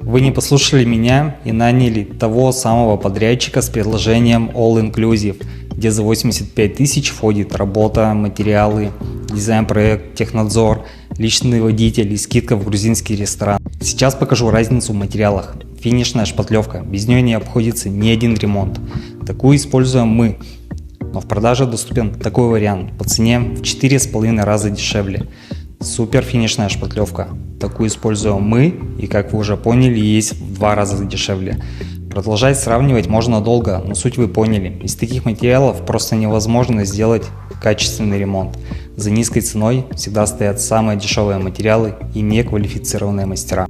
Вы не послушали меня и наняли того самого подрядчика с предложением All Inclusive, где за 85 тысяч входит работа, материалы, дизайн-проект, технадзор, личный водитель и скидка в грузинский ресторан. Сейчас покажу разницу в материалах. Финишная шпатлевка, без нее не обходится ни один ремонт. Такую используем мы, но в продаже доступен такой вариант по цене в 4,5 раза дешевле. Супер финишная шпатлевка. Такую используем мы и, как вы уже поняли, есть в 2 раза дешевле. Продолжать сравнивать можно долго, но суть вы поняли. Из таких материалов просто невозможно сделать качественный ремонт. За низкой ценой всегда стоят самые дешевые материалы и неквалифицированные мастера.